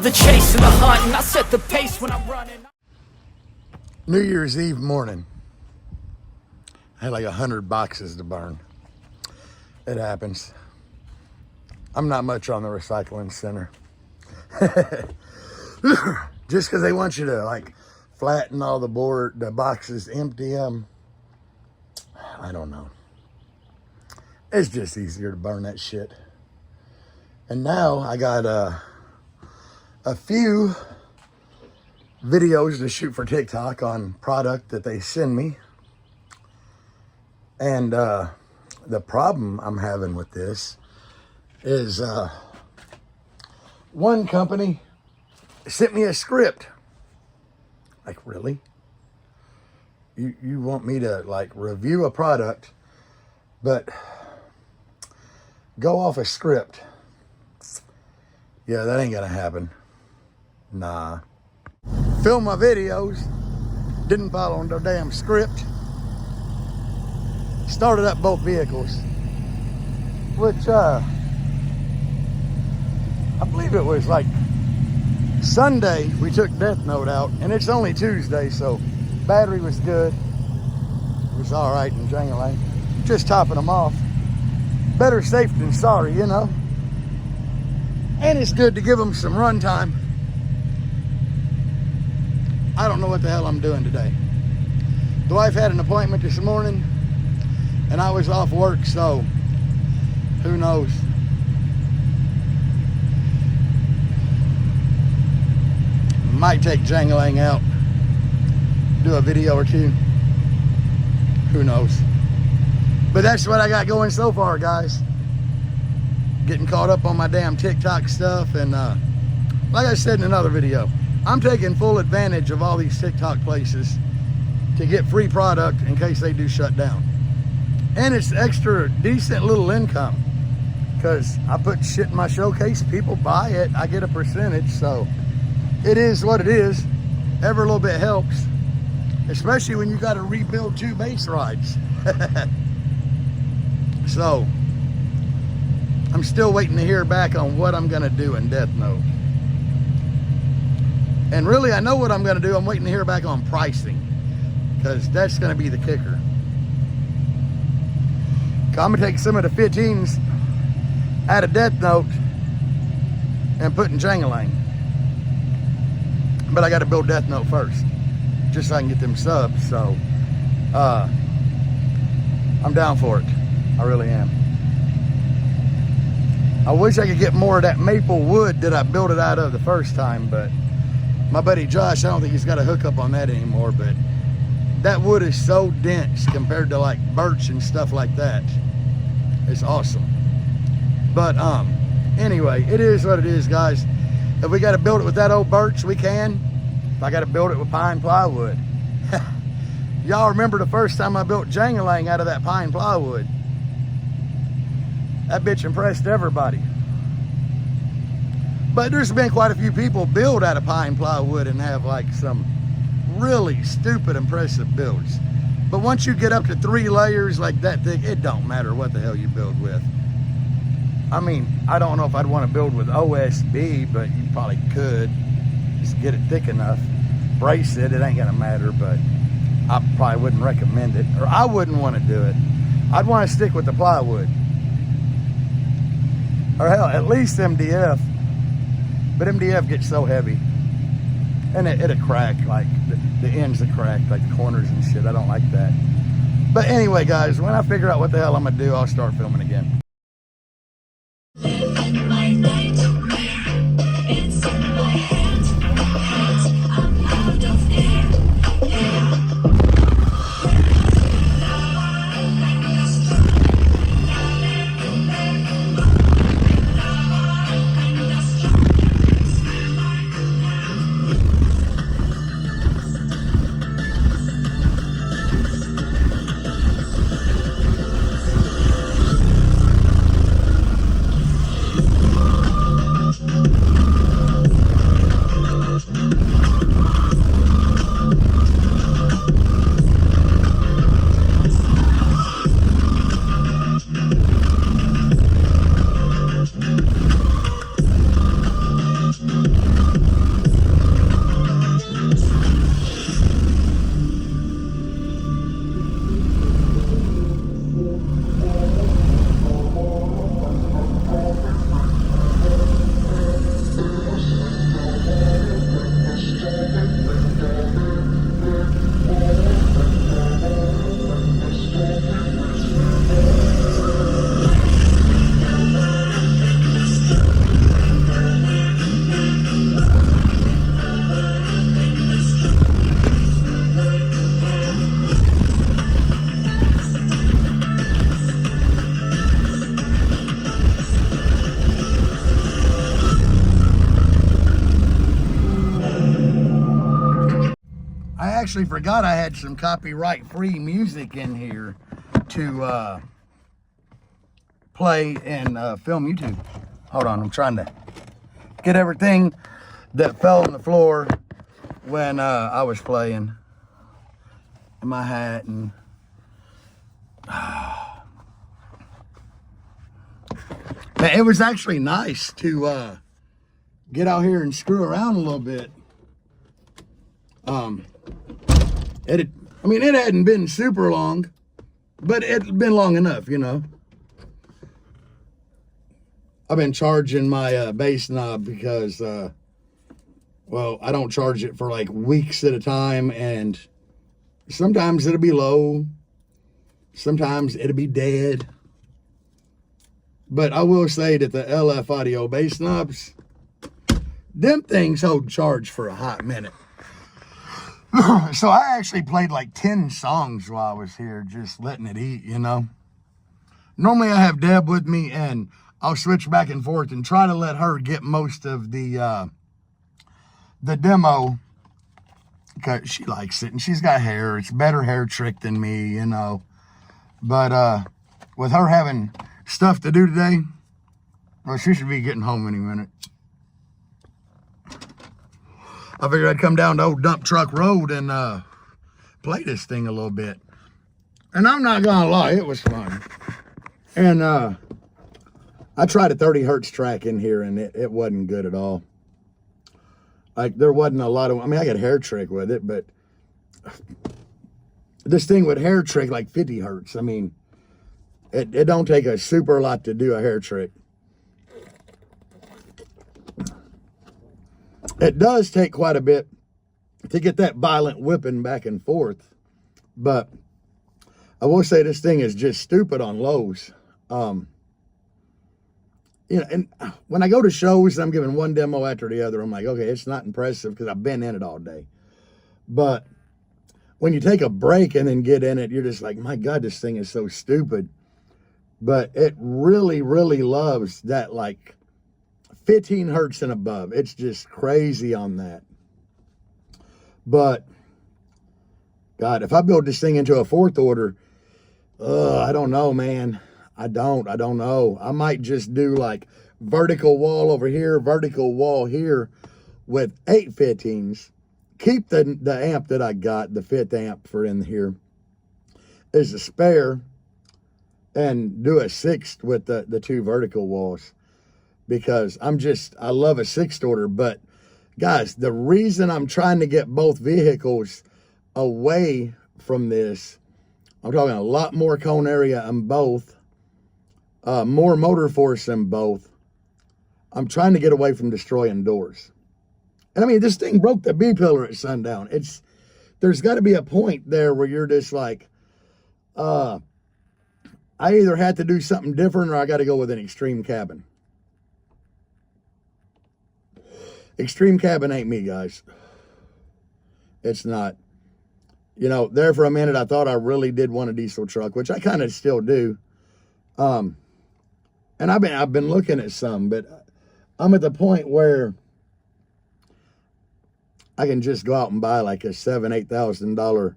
the chase and the hunt, and I set the pace when I'm running. New Year's Eve morning, I had like 100 boxes to burn. It happens. I'm not much on the recycling center. Just because they want you to like flatten all the boxes, empty them. I don't know. It's just easier to burn that shit. And now I got a few videos to shoot for TikTok on product that they send me. And the problem I'm having with this is one company sent me a script. Like, really? You want me to like review a product, but go off a script? Yeah, that ain't gonna happen. Nah. Film my videos, didn't follow no damn script. Started up both vehicles, which I believe it was like Sunday we took Death Note out, and it's only Tuesday, so battery was good. It was all right in jangling. Just topping them off. Better safe than sorry, you know. And it's good to give them some run time. I don't know what the hell I'm doing today. The wife had an appointment this morning, and I was off work, so who knows? Might take Jangling out, do a video or two. Who knows? But that's what I got going so far, guys. Getting caught up on my damn TikTok stuff, and like I said in another video, I'm taking full advantage of all these TikTok places to get free product in case they do shut down. And it's extra decent little income because I put shit in my showcase, people buy it, I get a percentage, so it is what it is. Every little bit helps, especially when you got to rebuild 2 base rides. So I'm still waiting to hear back on what I'm gonna do in Death Note. And really, I know what I'm gonna do. I'm waiting to hear back on pricing, because that's gonna be the kicker. I'm gonna take some of the 15s out of Death Note and put in Jangling. But I gotta build Death Note first, just so I can get them subs. So I'm down for it. I really am. I wish I could get more of that maple wood that I built it out of the first time, but my buddy Josh, I don't think he's got a hookup on that anymore, but that wood is so dense compared to like birch and stuff like that. It's awesome. But anyway, it is what it is, guys. If we got to build it with that old birch, we can. If I got to build it with pine plywood. Y'all remember the first time I built Jangling out of that pine plywood? That bitch impressed everybody. But there's been quite a few people build out of pine plywood and have like some really stupid impressive builds. But once you get up to 3 layers like that thick, it don't matter what the hell you build with. I mean, I don't know if I'd want to build with OSB, but you probably could. Just get it thick enough. Brace it, it ain't gonna matter, but I probably wouldn't recommend it. Or I wouldn't want to do it. I'd want to stick with the plywood. Or hell, at least MDF. But MDF gets so heavy. And it'll crack, like the ends will crack, like the corners and shit. I don't like that. But anyway, guys, when I figure out what the hell I'm gonna do, I'll start filming again. actually forgot I had some copyright-free music in here to play and film YouTube. Hold on, I'm trying to get everything that fell on the floor when I was playing. My hat and... Man, it was actually nice to get out here and screw around a little bit. It hadn't been super long, but it had been long enough, you know. I've been charging my bass knob because, well, I don't charge it for like weeks at a time, and sometimes it'll be low, sometimes it'll be dead. But I will say that the LF Audio bass knobs, them things hold charge for a hot minute. So I actually played like 10 songs while I was here, just letting it eat, you know. Normally I have Deb with me, and I'll switch back and forth and try to let her get most of the demo, because she likes it and she's got hair. It's better hair trick than me, you know. But with her having stuff to do today, well, she should be getting home any minute. I figured I'd come down to old Dump Truck Road and play this thing a little bit. And I'm not gonna lie, it was fun. And I tried a 30 hertz track in here, and it wasn't good at all. Like, there wasn't a lot of, I mean, I got hair trick with it, but this thing would hair trick like 50 hertz. I mean, it don't take a super lot to do a hair trick. It does take quite a bit to get that violent whipping back and forth, but I will say this thing is just stupid on lows. You know, and when I go to shows, I'm giving one demo after the other. I'm like, okay, it's not impressive because I've been in it all day. But when you take a break and then get in it, you're just like, my God, this thing is so stupid. But it really, really loves that, like, 15 hertz and above. It's just crazy on that. But God, if I build this thing into a fourth order, I don't know, man. I don't know. I might just do like vertical wall over here, vertical wall here with 8 15s. Keep the amp that I got, the 5th amp for in here, as a spare, and do a 6th with the 2 vertical walls. Because I love a 6th order. But guys, the reason I'm trying to get both vehicles away from this, I'm talking a lot more cone area in both, more motor force in both. I'm trying to get away from destroying doors. And I mean, this thing broke the B pillar at sundown. There's got to be a point there where you're just like, I either had to do something different or I got to go with an extreme cabin. Extreme cabin ain't me, guys. It's not. You know, there for a minute, I thought I really did want a diesel truck, which I kind of still do. And I've been looking at some, but I'm at the point where I can just go out and buy like a $7,000-8,000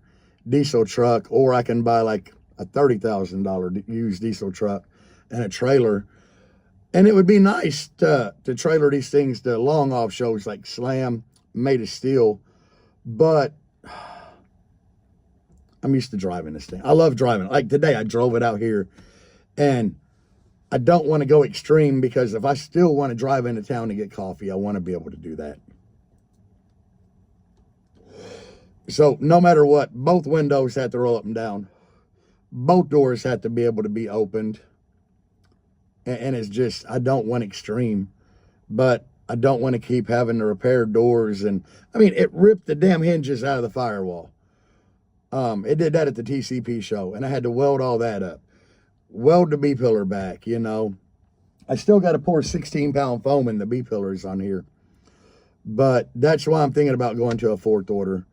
diesel truck, or I can buy like a $30,000 used diesel truck and a trailer. And it would be nice to trailer these things to long off shows like Slam, Made of Steel. But I'm used to driving this thing. I love driving it. Like today, I drove it out here. And I don't want to go extreme, because if I still want to drive into town to get coffee, I want to be able to do that. So no matter what, both windows have to roll up and down. Both doors have to be able to be opened. And it's just, I don't want extreme, but I don't want to keep having to repair doors. And I mean, it ripped the damn hinges out of the firewall. It did that at the TCP show, and I had to weld all that up. Weld the B-pillar back, you know. I still got to pour 16-pound foam in the B-pillars on here. But that's why I'm thinking about going to a fourth order.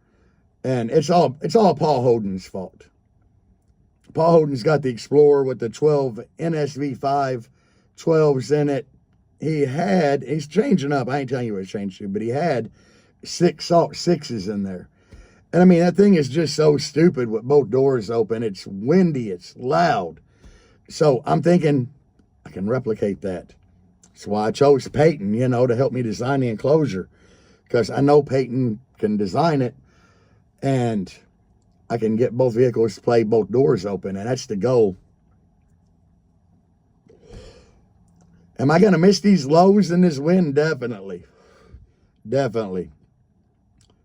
And it's all Paul Holden's fault. Paul Holden's got the Explorer with the 12 NSV5 12s in it. He's changing up. I ain't telling you what it's changed to, but he had 6 Salt 6s in there. And I mean, that thing is just so stupid with both doors open. It's windy, it's loud. So I'm thinking I can replicate that. That's why I chose Peyton, you know, to help me design the enclosure. Because I know Peyton can design it, and I can get both vehicles to play both doors open, and that's the goal. Am I going to miss these lows in this wind? Definitely. Definitely.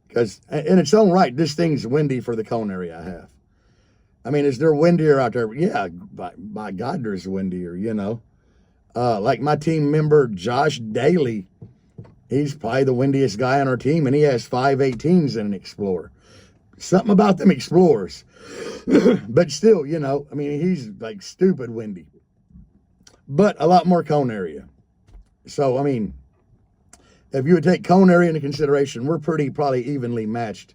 Because in its own right, this thing's windy for the cone area I have. I mean, is there windier out there? Yeah, by God, there's windier, you know. Like my team member, Josh Daly, he's probably the windiest guy on our team, and he has 518s in an Explorer. Something about them Explorers. But still, you know, I mean, he's like stupid windy. But a lot more cone area. So, I mean, if you would take cone area into consideration, we're probably evenly matched.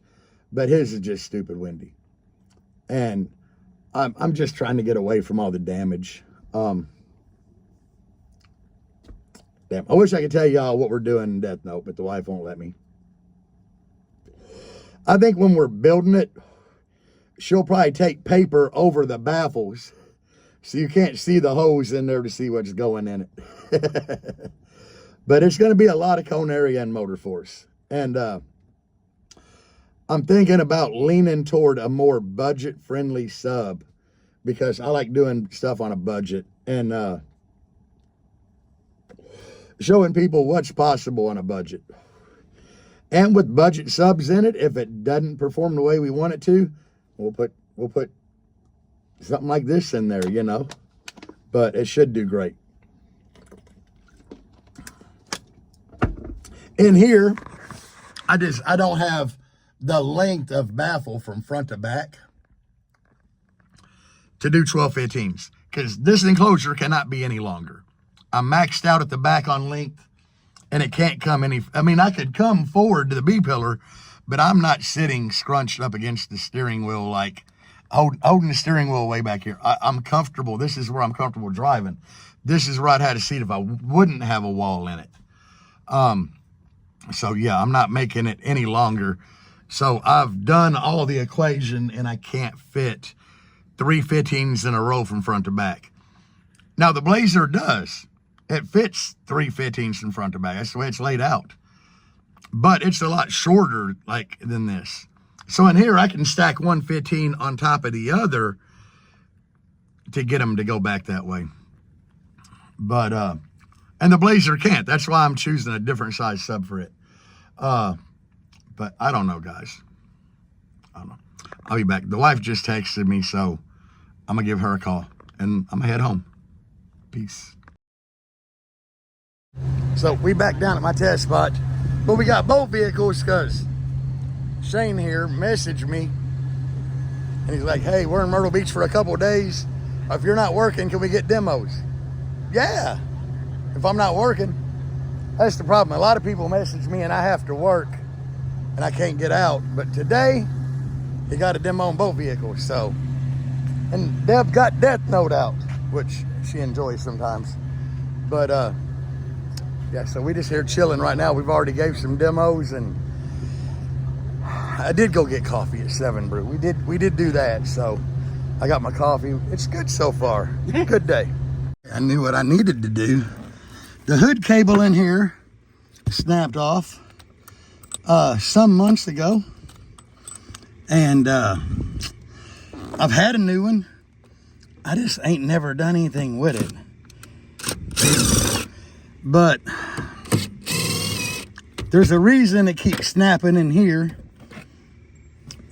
But his is just stupid windy. And I'm just trying to get away from all the damage. Damn, I wish I could tell y'all what we're doing in Death Note, but the wife won't let me. I think when we're building it, she'll probably take paper over the baffles so you can't see the hose in there to see what's going in it. But it's going to be a lot of cone area and motor force. And I'm thinking about leaning toward a more budget-friendly sub because I like doing stuff on a budget and showing people what's possible on a budget. And with budget subs in it, if it doesn't perform the way we want it to, we'll put something like this in there, you know. But it should do great. In here, I don't have the length of baffle from front to back to do 12-15s because this enclosure cannot be any longer. I'm maxed out at the back on length, and it can't come any. I mean, I could come forward to the B-pillar, but I'm not sitting scrunched up against the steering wheel like holding the steering wheel way back here. I'm comfortable. This is where I'm comfortable driving. This is where I'd had a seat if I wouldn't have a wall in it. So yeah, I'm not making it any longer. So I've done all the equation, and I can't fit 3 15s in a row from front to back. Now the Blazer does. It fits 3 15s from front to back. That's the way it's laid out. But it's a lot shorter than this. So in here, I can stack 1 15 on top of the other to get them to go back that way. But, and the Blazer can't. That's why I'm choosing a different size sub for it. But I don't know, guys. I don't know. I'll be back. The wife just texted me, so I'm going to give her a call. And I'm going to head home. Peace. So we back down at my test spot, but we got both vehicles because Shane here messaged me and he's like, hey, we're in Myrtle Beach for a couple of days. If you're not working, can we get demos? Yeah, if I'm not working. That's the problem. A lot of people message me and I have to work and I can't get out. But today, he got a demo on both vehicles. So, and Deb got Death Note out, which she enjoys sometimes. But yeah, so we just here chilling right now. We've already gave some demos, and I did go get coffee at 7 Brew. We did do that, so I got my coffee. It's good so far. Good day. I knew what I needed to do. The hood cable in here snapped off some months ago, and I've had a new one. I just ain't never done anything with it. But there's a reason it keeps snapping in here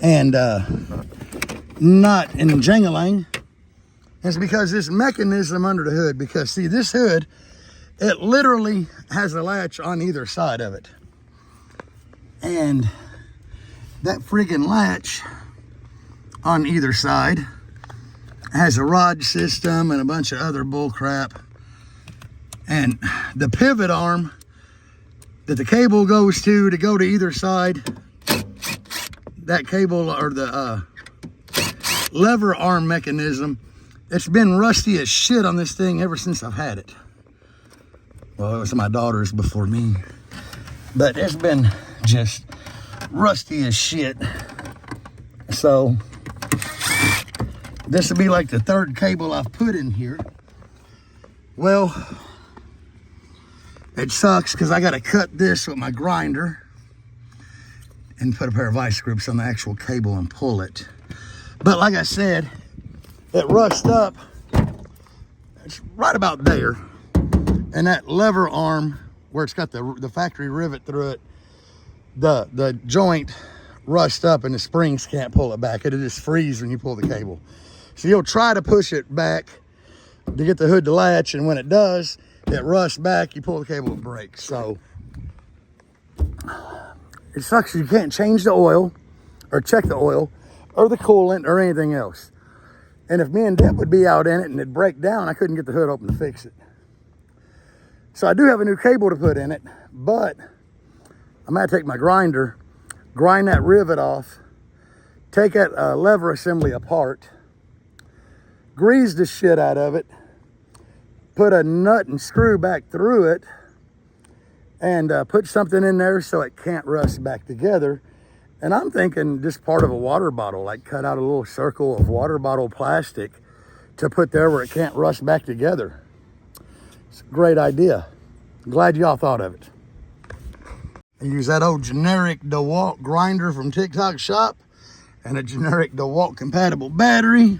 and not in jangling. It's because this mechanism under the hood, because see, this hood, it literally has a latch on either side of it. And that friggin' latch on either side has a rod system and a bunch of other bull crap. And the pivot arm that the cable goes to go to either side, that cable or the lever arm mechanism, it's been rusty as shit on this thing ever since I've had it. Well, it was my daughter's before me. But it's been just rusty as shit. So this will be like the third cable I've put in here. Well, it sucks because I got to cut this with my grinder and put a pair of vice grips on the actual cable and pull it. But like I said, it rusted up. It's right about there. And that lever arm, where it's got the factory rivet through it, the joint rust up and the springs can't pull it back. It'll just freeze when you pull the cable. So you'll try to push it back to get the hood to latch, and when it does, it rusts back, you pull the cable, it breaks. So it sucks you can't change the oil or check the oil or the coolant or anything else. And if me and Deb would be out in it and it'd break down, I couldn't get the hood open to fix it. So I do have a new cable to put in it, but I'm gonna take my grinder, grind that rivet off, take that lever assembly apart, grease the shit out of it, put a nut and screw back through it, and put something in there so it can't rust back together. And I'm thinking just part of a water bottle, like cut out a little circle of water bottle plastic to put there where it can't rust back together. It's a great idea. Glad y'all thought of it. I use that old generic DeWalt grinder from TikTok shop and a generic DeWalt compatible battery.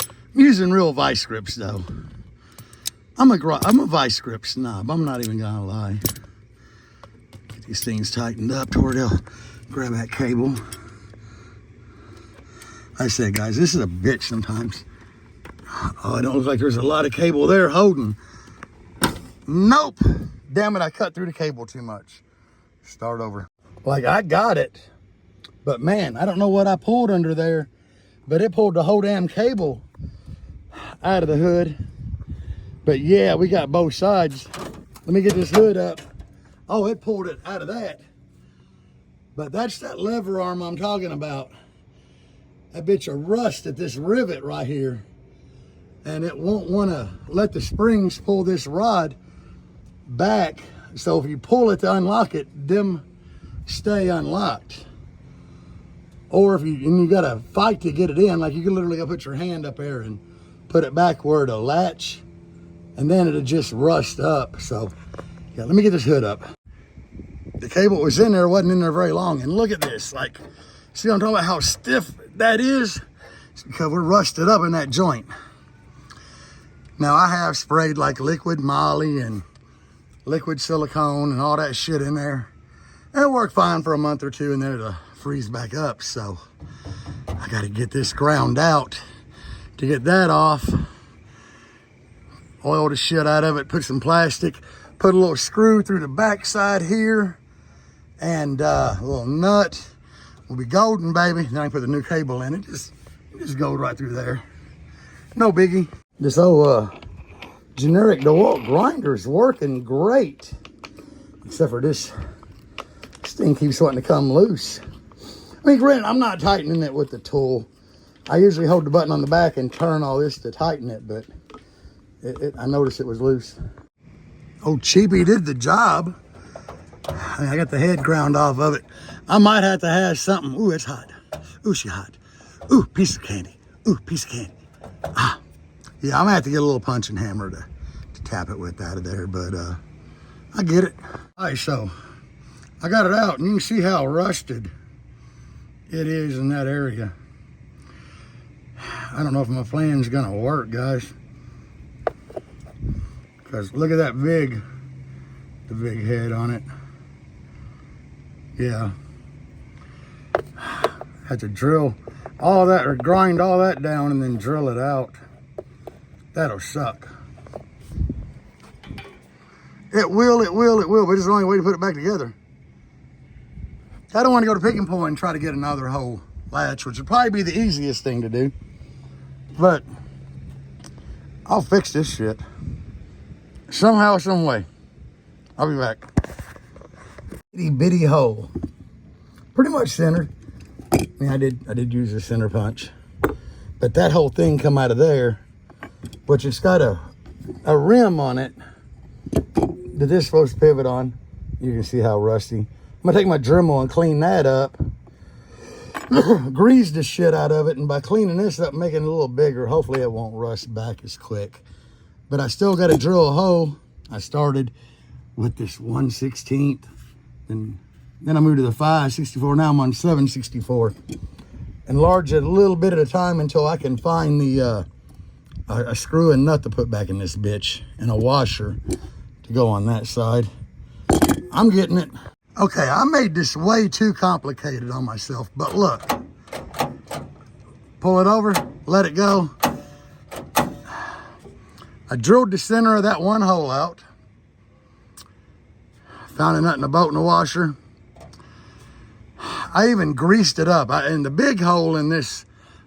I'm using real vice grips though. I'm a vice grip snob. I'm not even gonna lie. Get these things tightened up to where they'll grab that cable. I said, guys, this is a bitch sometimes. Oh, it don't look like there's a lot of cable there holding. Nope. Damn it, I cut through the cable too much. Start over. Like, I got it, but man, I don't know what I pulled under there, but it pulled the whole damn cable out of the hood. But yeah, we got both sides. Let me get this hood up. Oh, it pulled it out of that. But that's that lever arm I'm talking about. That bitch will rust at this rivet right here. And it won't want to let the springs pull this rod back. So if you pull it to unlock it, them stay unlocked. Or if you got to fight to get it in, like you can literally go put your hand up there and put it back where it'll latch, and then it'll just rust up. So yeah, let me get this hood up. The cable was in there, wasn't in there very long. And look at this, like, see what I'm talking about, how stiff that is? It's because we're rusted up in that joint. Now I have sprayed like liquid moly and liquid silicone and all that shit in there. And it worked fine for a month or two, and then it'll freeze back up. So I gotta get this ground out to get that off. Oil the shit out of it, put some plastic, put a little screw through the back side here, and a little nut. Will be golden, baby. Then I can put the new cable in it. Just go right through there. No biggie. This old generic DeWalt grinder is working great, except for this thing keeps wanting to come loose. I mean, granted, I'm not tightening it with the tool. I usually hold the button on the back and turn all this to tighten it, but I noticed it was loose. Oh, Cheapy did the job. I got the head ground off of it. I might have to have something. Ooh, it's hot. Ooh, she hot. Ooh, piece of candy. Ooh, piece of candy. Ah. Yeah, I'm gonna have to get a little punching hammer to tap it with out of there, but I get it. All right, so I got it out, and you can see how rusted it is in that area. I don't know if my flange is gonna work, guys, because look at that the big head on it. Yeah, had to drill all that, or grind all that down and then drill it out. That'll suck. It will, but it's the only way to put it back together. I don't want to go to Pick and Pull and try to get another whole latch, which would probably be the easiest thing to do. But I'll fix this shit. Somehow, some way. I'll be back. Itty bitty hole. Pretty much centered. I mean, I did use a center punch. But that whole thing come out of there, which it's got a rim on it that this is supposed to pivot on. You can see how rusty. I'm gonna take my Dremel and clean that up. greased the shit out of it, and by cleaning this up, making it a little bigger, hopefully it won't rust back as quick. But I still got to drill a hole. I started with this 1/16, and then I moved to the 5/64. Now I'm on 7/64. Enlarge it a little bit at a time until I can find the a screw and nut to put back in this bitch, and a washer to go on that side. I'm getting it. Okay, I made this way too complicated on myself, but look. Pull it over, let it go. I drilled the center of that one hole out. Found a nut in a bolt and a washer. I even greased it up. In the big hole in this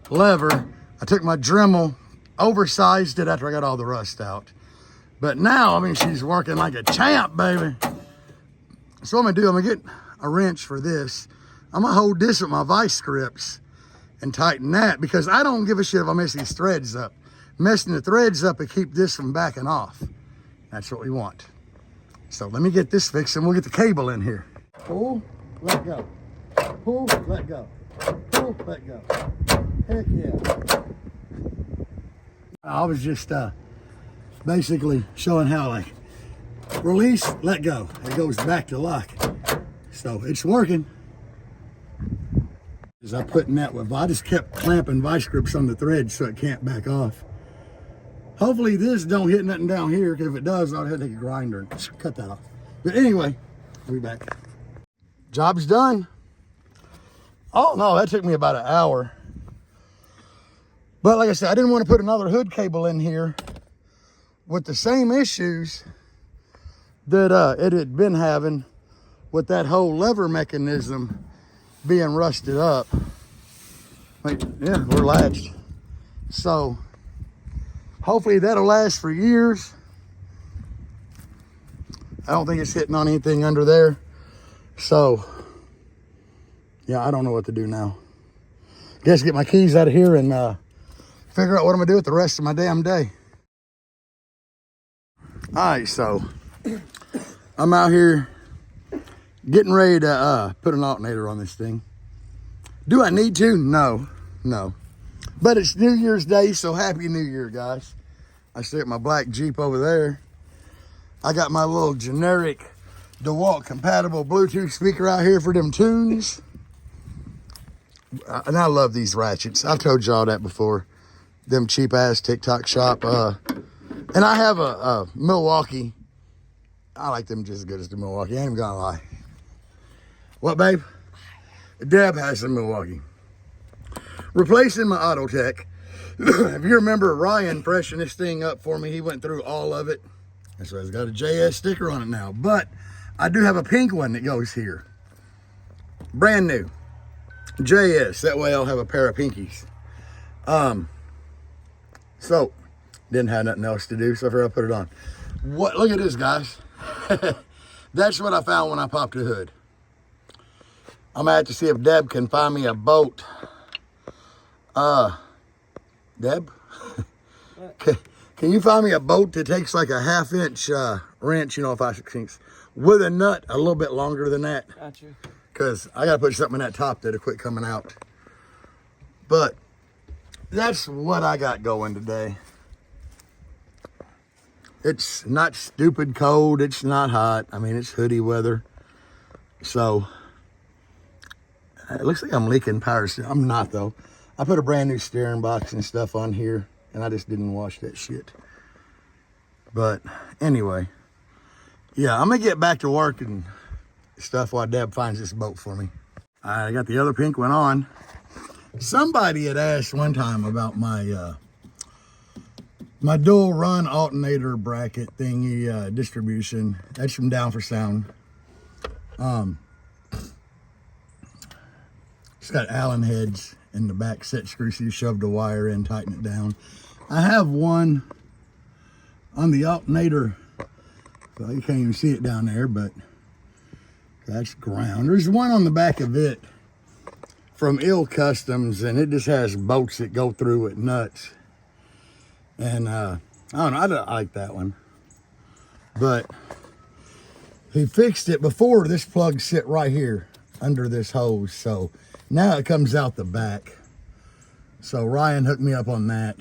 lever, I took my Dremel, oversized it after I got all the rust out. But now, I mean, she's working like a champ, baby. So what I'm gonna do, I'm gonna get a wrench for this. I'm gonna hold this with my vice grips and tighten that, because I don't give a shit if I mess these threads up. Messing the threads up and keep this from backing off. That's what we want. So let me get this fixed and we'll get the cable in here. Pull, let go. Pull, let go. Pull, let go. Heck yeah. I was just basically showing how, like, release, let go. It goes back to lock. So it's working. As I put in that with, I just kept clamping vice grips on the thread so it can't back off. Hopefully this don't hit nothing down here, because if it does, I'll have to take a grinder and cut that off. But anyway, I'll be back. Job's done. Oh no, that took me about an hour. But like I said, I didn't want to put another hood cable in here with the same issues that it had been having with that whole lever mechanism being rusted up. Like, yeah, we're latched. So hopefully that'll last for years. I don't think it's hitting on anything under there. So yeah, I don't know what to do now. Guess get my keys out of here and figure out what I'm gonna do with the rest of my damn day. All right, so I'm out here getting ready to put an alternator on this thing. Do I need to? No. But it's New Year's Day, so Happy New Year, guys. I still got my black Jeep over there. I got my little generic DeWalt compatible Bluetooth speaker out here for them tunes. And I love these ratchets. I've told y'all that before. Them cheap ass TikTok shop. And I have a Milwaukee. I like them just as good as the Milwaukee. I ain't even gonna lie. What, babe? Deb has some Milwaukee. Replacing my Autotech. If you remember Ryan freshened this thing up for me, he went through all of it. That's why it's got a JS sticker on it now. But I do have a pink one that goes here. Brand new. JS. That way I'll have a pair of pinkies. So, didn't have nothing else to do, so I figured I'll put it on. Look at this, guys. That's what I found when I popped the hood. I'm gonna have to see if Deb can find me a bolt. Deb? Can you find me a bolt that takes like a 1/2 inch wrench, you know, 5/16, with a nut a little bit longer than that? Gotcha. Because I gotta put something in that top that'll quit coming out. But that's what I got going today. It's not stupid cold. It's not hot. I mean, it's hoodie weather. So it looks like I'm leaking power steering. I'm not, though. I put a brand new steering box and stuff on here, and I just didn't wash that shit. But anyway, yeah, I'm gonna get back to work and stuff while Deb finds this boat for me. I got the other pink one on. Somebody had asked one time about my my dual run alternator bracket thingy distribution. That's from Down for Sound. It's got Allen heads in the back set screw, so you shove the wire in, tighten it down. I have one on the alternator. Well, you can't even see it down there, but that's ground. There's one on the back of it from Ill Customs, and it just has bolts that go through with nuts. And I don't know, I don't like that one. But he fixed it before. This plug sit right here. under this hose. So now it comes out the back. So Ryan hooked me up on that.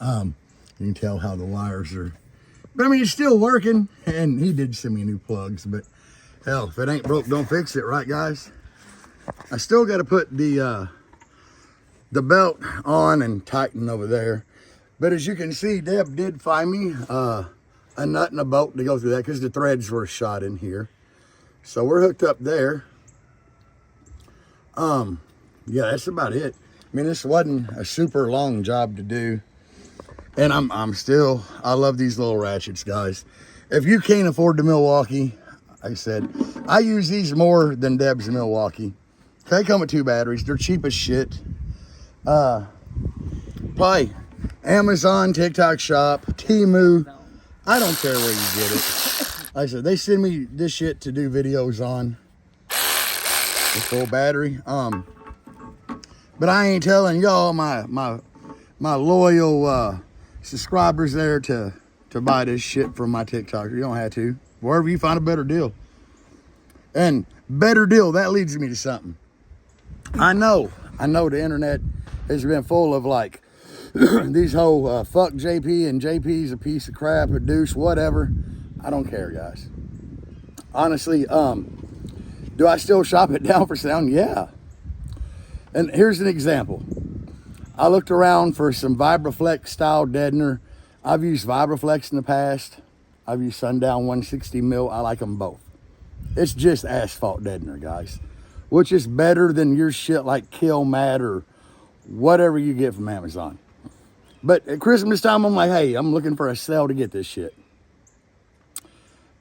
You can tell how the wires are. But I mean, it's still working. And he did send me new plugs. But hell, if it ain't broke, don't fix it, right, guys? I still got to put the belt on and tighten over there. But as you can see, Deb did find me a nut and a bolt to go through that because the threads were shot in here. So we're hooked up there. Yeah, that's about it. I mean, this wasn't a super long job to do. And I love these little ratchets, guys. If you can't afford the Milwaukee, like I said, I use these more than Deb's Milwaukee. They come with 2 batteries. They're cheap as shit. Probably Amazon, TikTok Shop, Temu. I don't care where you get it. Like I said, they send me this shit to do videos on with full battery. But I ain't telling y'all, my loyal subscribers there to buy this shit from my TikTok. You don't have to. Wherever you find a better deal. And better deal, that leads me to something. I know the internet has been full of like these whole fuck JP and JP's a piece of crap, a douche, whatever. I don't care, guys. Honestly, do I still shop at Down for Sound? Yeah. And here's an example. I looked around for some Vibraflex style deadener. I've used Vibraflex in the past. I've used Sundown 160 mil. I like them both. It's just asphalt deadener, guys, which is better than your shit like Kill Mat or whatever you get from Amazon. But at Christmas time, I'm like, hey, I'm looking for a sale to get this shit.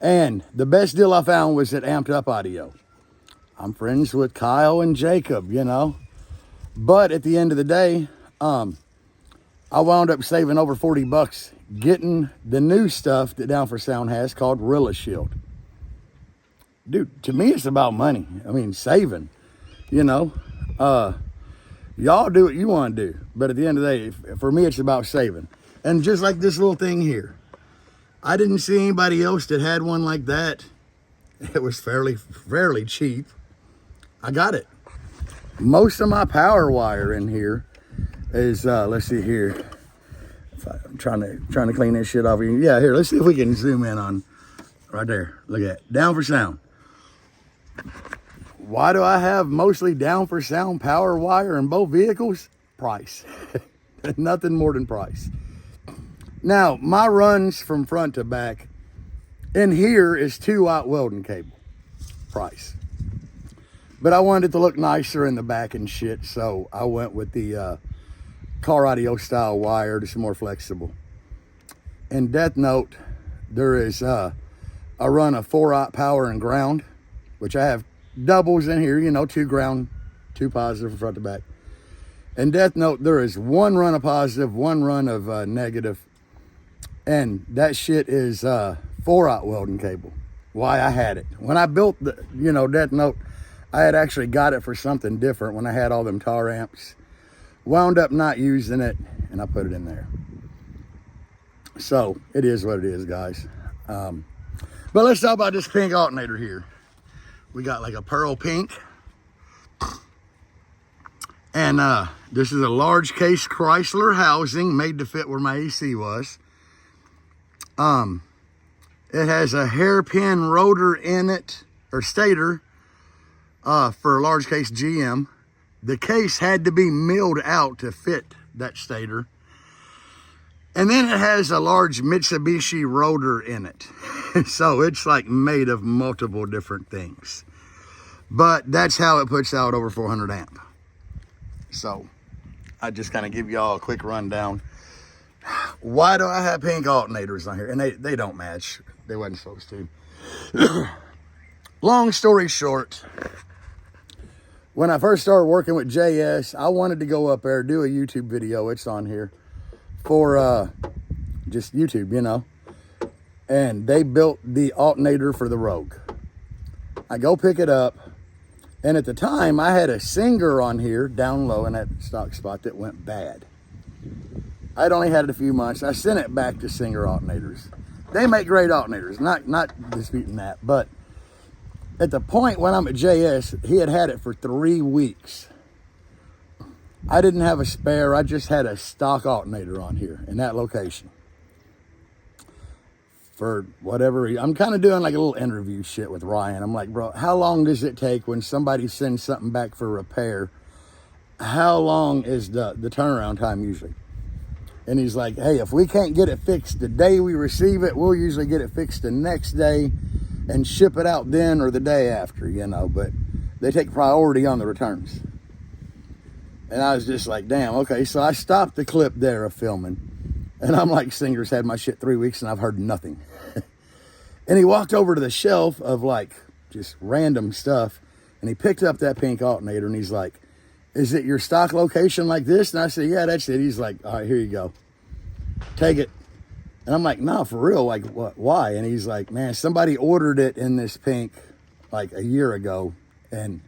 And the best deal I found was at Amped Up Audio. I'm friends with Kyle and Jacob, you know. But at the end of the day, I wound up saving over 40 bucks getting the new stuff that Down for Sound has called Rilla Shield. Dude, to me, it's about money. I mean, saving, you know. Y'all do what you want to do. But at the end of the day, for me, it's about saving. And just like this little thing here. I didn't see anybody else that had one like that. It was fairly cheap. I got it. Most of my power wire in here is, let's see here. I'm trying to clean this shit off here. Yeah, here, let's see if we can zoom in on right there. Look at that. Down for Sound. Why do I have mostly Down for Sound power wire in both vehicles? Price. Nothing more than price. Now, my runs from front to back in here is 2-aught welding cable. Price. But I wanted it to look nicer in the back and shit, so I went with the car audio style wire. It's more flexible. In Death Note, there is a run of 4-aught power and ground, which I have doubles in here, you know, 2 ground, 2 positive from front to back. In Death Note, there is 1 run of positive, 1 run of negative, and that shit is 4-aught welding cable. Why I had it. When I built the, you know, Death Note, I had actually got it for something different when I had all them tar amps. Wound up not using it, and I put it in there. So, it is what it is, guys. But let's talk about this pink alternator here. We got like a pearl pink. And this is a large case Chrysler housing made to fit where my AC was. It has a hairpin rotor in it, or stator, for a large case GM. The case had to be milled out to fit that stator. And then it has a large Mitsubishi rotor in it. So it's like made of multiple different things. But that's how it puts out over 400 amp. So I just kind of give y'all a quick rundown. Why do I have pink alternators on here? And they don't match. They wasn't supposed to. Long story short, when I first started working with JS, I wanted to go up there, do a YouTube video. It's on here. For just YouTube, you know. And they built the alternator for the Rogue. I go pick it up. And at the time, I had a Singer on here, down low in that stock spot that went bad. I'd only had it a few months. I sent it back to Singer alternators. They make great alternators, not disputing that. But At the point when I'm at JS, he had it for 3 weeks. I didn't have a spare. I just had a stock alternator on here in that location. For whatever reason, I'm kind of doing like a little interview shit with Ryan. I'm like, bro, how long does it take when somebody sends something back for repair? How long is the turnaround time usually? And he's like, hey, if we can't get it fixed the day we receive it, we'll usually get it fixed the next day and ship it out then or the day after, you know, but they take priority on the returns. And I was just like, damn, okay. So I stopped the clip there of filming. And I'm like, Singer's had my shit 3 weeks and I've heard nothing. And he walked over to the shelf of like just random stuff. And he picked up that pink alternator and he's like, is it your stock location like this? And I said, yeah, that's it. He's like, all right, here you go. Take it. And I'm like, no, for real. Like, what? Why? And he's like, man, somebody ordered it in this pink like a year ago. And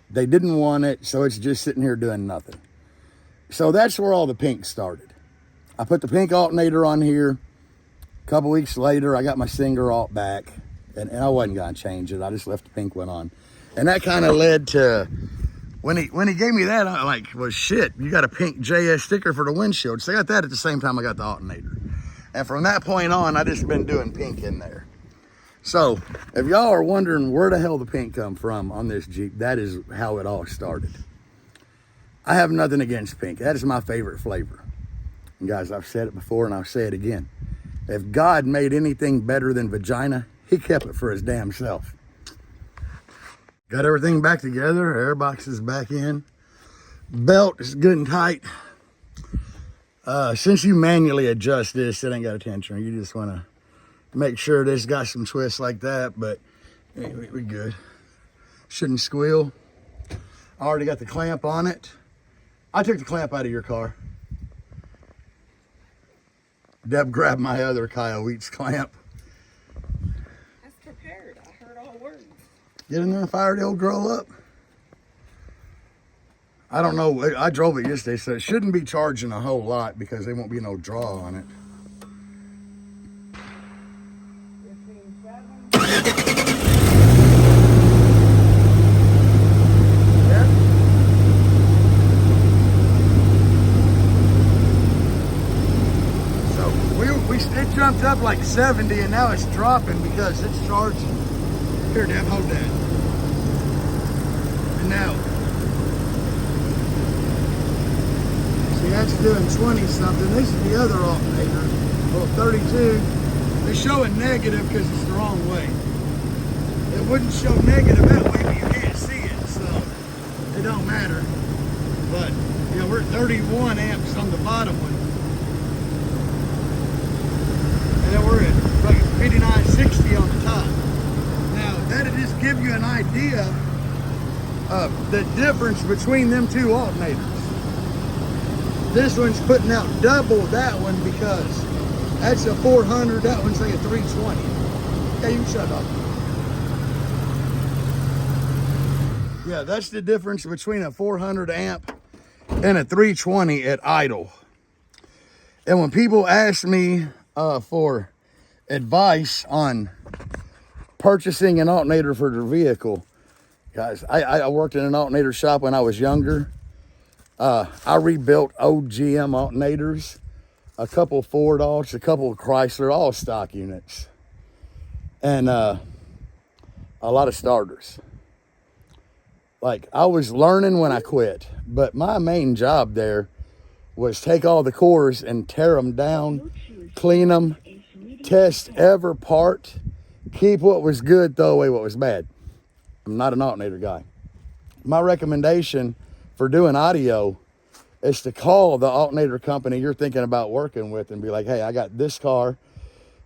they didn't want it, so it's just sitting here doing nothing. So that's where all the pink started. I put the pink alternator on here. A couple weeks later, I got my Singer alt back, and I wasn't going to change it. I just left the pink one on. And that kind of led to, when he gave me that, I'm like, well, shit, you got a pink JS sticker for the windshield. So I got that at the same time I got the alternator. And from that point on, I just been doing pink in there. So, if y'all are wondering where the hell the pink come from on this Jeep, that is how it all started. I have nothing against pink. That is my favorite flavor. And guys, I've said it before and I'll say it again. If God made anything better than vagina, he kept it for his damn self. Got everything back together. Airbox is back in. Belt is good and tight. Since you manually adjust this, it ain't got a tension. You just want to make sure this got some twists like that, but we good. Shouldn't squeal. I already got the clamp on it. I took the clamp out of your car. Deb grabbed my other Kyle-Weeks clamp. I was prepared. I heard all words. Get in there and fire the old girl up. I don't know. I drove it yesterday, so it shouldn't be charging a whole lot because there won't be no draw on it. It jumped up like 70 and now it's dropping because it's charging. Here, Deb, hold that. And now, see, that's doing 20 something. This is the other alternator. Well, 32. It's showing negative because it's the wrong way. It wouldn't show negative that way, but you can't see it, so it don't matter. But, you know, we're at 31 amps on the bottom one. And then we're at like 5960 on the top. Now, that'll just give you an idea of the difference between them two alternators. This one's putting out double that one because that's a 400, that one's like a 320. Hey, you shut up. Yeah, that's the difference between a 400 amp and a 320 at idle. And when people ask me for advice on purchasing an alternator for their vehicle, guys, I worked in an alternator shop when I was younger. I rebuilt old GM alternators, a couple Ford alts, a couple of Chrysler, all stock units, and a lot of starters. Like, I was learning when I quit, but my main job there was take all the cores and tear them down, clean them, test every part, keep what was good, throw away what was bad. I'm not an alternator guy. My recommendation for doing audio is to call the alternator company you're thinking about working with and be like, hey, I got this car,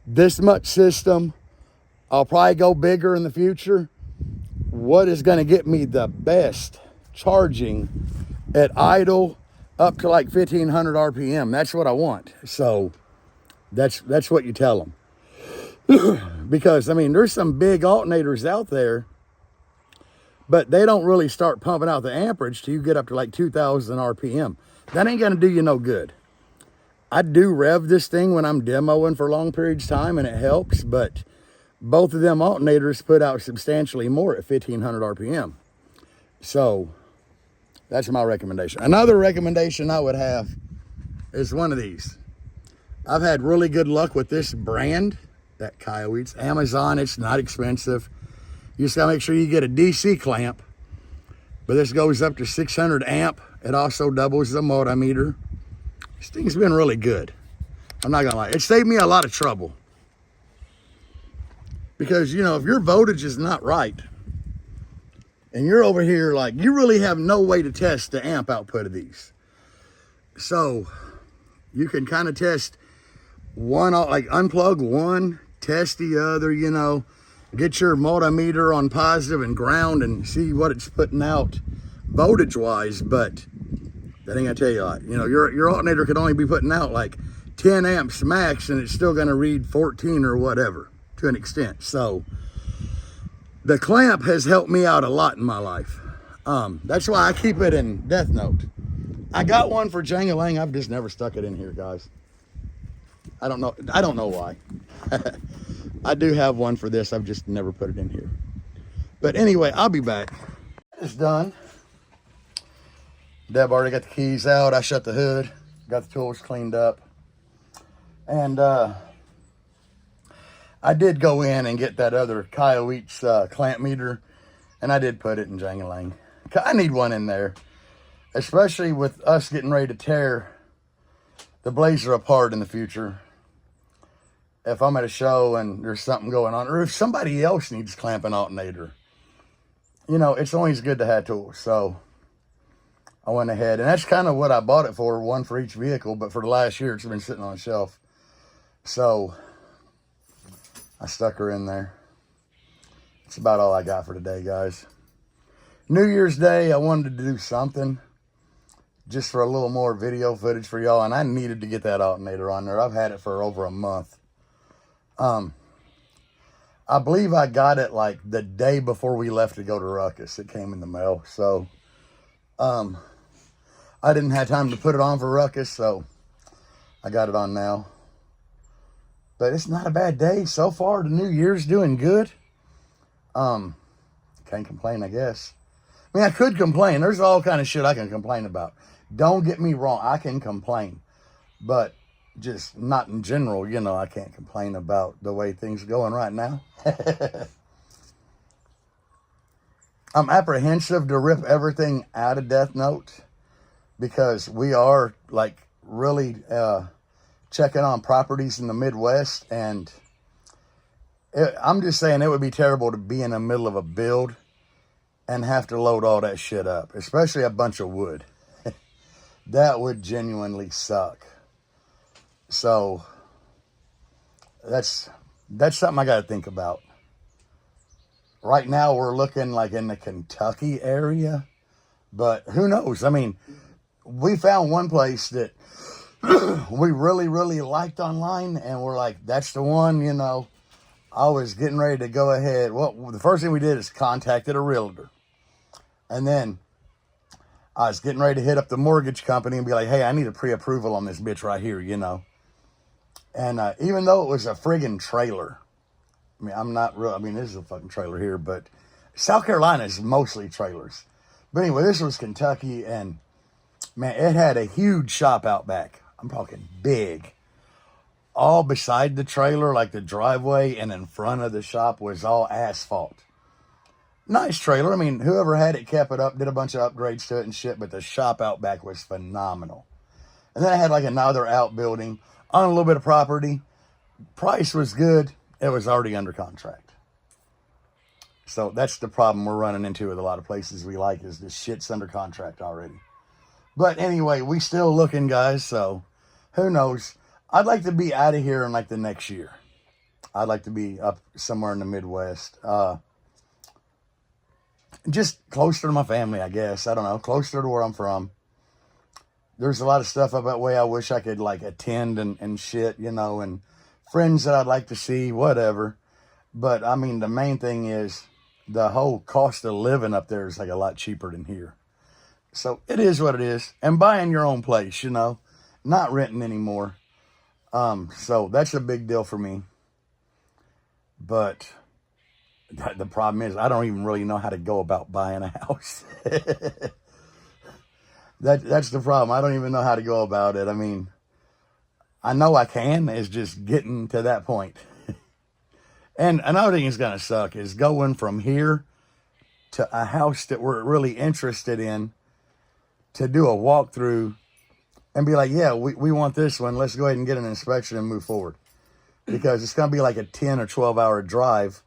this much system. I'll probably go bigger in the future. What is going to get me the best charging at idle up to like 1500 RPM? That's what I want. So that's what you tell them. Because, I mean, there's some big alternators out there, but they don't really start pumping out the amperage till you get up to like 2000 RPM. That ain't going to do you no good. I do rev this thing when I'm demoing for long periods of time and it helps, but both of them alternators put out substantially more at 1500 RPM. So that's my recommendation. Another recommendation I would have is one of these. I've had really good luck with this brand, that Kiowa's. Amazon, it's not expensive. You just gotta make sure you get a DC clamp, but this goes up to 600 amp. It also doubles the multimeter. This thing's been really good. I'm not gonna lie, it saved me a lot of trouble. Because, you know, if your voltage is not right, and you're over here, like, you really have no way to test the amp output of these. So, you can kind of test one, like unplug one, test the other, you know, get your multimeter on positive and ground and see what it's putting out voltage-wise, but that ain't gonna tell you a lot. You know, your alternator could only be putting out like 10 amps max, and it's still gonna read 14 or whatever to an extent. So the clamp has helped me out a lot in my life. That's why I keep it in Death Note. I got one for Jangalang. I've just never stuck it in here, guys. I don't know why. I do have one for this. I've just never put it in here. But anyway, I'll be back. It's done. Deb already got the keys out. I shut the hood. Got the tools cleaned up. And I did go in and get that other Kiowa's clamp meter. And I did put it in Jangalang. I need one in there. Especially with us getting ready to tear the Blazer apart in the future. If I'm at a show and there's something going on, or if somebody else needs clamping alternator, you know, it's always good to have tools. So I went ahead, and that's kind of what I bought it for, one for each vehicle, but for the last year, it's been sitting on a shelf. So I stuck her in there. That's about all I got for today, guys. New Year's Day, I wanted to do something just for a little more video footage for y'all, and I needed to get that alternator on there. I've had it for over a month. I believe I got it like the day before we left to go to Ruckus. It came in the mail. So, I didn't have time to put it on for Ruckus, so I got it on now. But it's not a bad day so far. The New Year's doing good. Can't complain, I guess. I mean, I could complain. There's all kind of shit I can complain about. Don't get me wrong. I can complain, but just not in general. You know, I can't complain about the way things are going right now. I'm apprehensive to rip everything out of Death Note because we are like really checking on properties in the Midwest, and I'm just saying it would be terrible to be in the middle of a build and have to load all that shit up, especially a bunch of wood. That would genuinely suck. So that's something I got to think about. Right now we're looking like in the Kentucky area, but who knows? I mean, we found one place that we really, really liked online, and we're like, that's the one, you know. I was getting ready to go ahead. Well, the first thing we did is contacted a realtor. And then I was getting ready to hit up the mortgage company and be like, hey, I need a pre-approval on this bitch right here, you know. And even though it was a friggin' trailer, I mean, I'm not real, I mean, this is a fucking trailer here, but South Carolina is mostly trailers. But anyway, this was Kentucky, and man, it had a huge shop out back. I'm talking big. All beside the trailer, like the driveway and in front of the shop was all asphalt. Nice trailer. I mean, whoever had it kept it up, did a bunch of upgrades to it and shit, but the shop out back was phenomenal. And then I had like another outbuilding on a little bit of property. Price was good. It was already under contract. So that's the problem we're running into with a lot of places we like, is this shit's under contract already. But anyway, we still looking, guys, so who knows? I'd like to be out of here in like the next year. I'd like to be up somewhere in the Midwest. Just closer to my family, I guess. I don't know. Closer to where I'm from. There's a lot of stuff up that way I wish I could like attend and shit, you know, and friends that I'd like to see, whatever. But I mean, the main thing is the whole cost of living up there is like a lot cheaper than here. So it is what it is. And buying your own place, you know, not renting anymore. So that's a big deal for me. But the problem is I don't even really know how to go about buying a house. That's the problem. I don't even know how to go about it. I mean, I know I can. It's just getting to that point. And another thing is going to suck is going from here to a house that we're really interested in to do a walkthrough and be like, yeah, we want this one. Let's go ahead and get an inspection and move forward. Because it's going to be like a 10 or 12 hour drive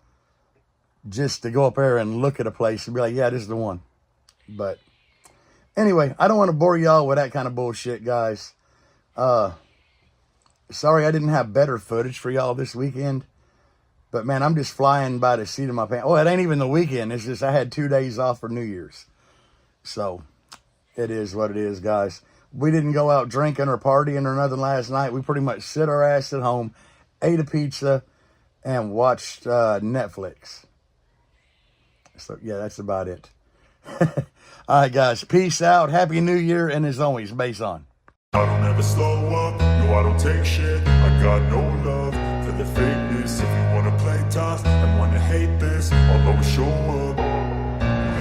just to go up there and look at a place and be like, yeah, this is the one. But anyway, I don't want to bore y'all with that kind of bullshit, guys. Sorry I didn't have better footage for y'all this weekend. But man, I'm just flying by the seat of my pants. Oh, it ain't even the weekend. It's just I had 2 days off for New Year's. So it is what it is, guys. We didn't go out drinking or partying or nothing last night. We pretty much sit our ass at home, ate a pizza, and watched Netflix. So yeah, that's about it. All right, guys. Peace out. Happy New Year. And as always, bass on. I don't ever slow up, no I don't take shit. I got no love for the fakeness. If you wanna play tough and wanna hate this, I'll always show up.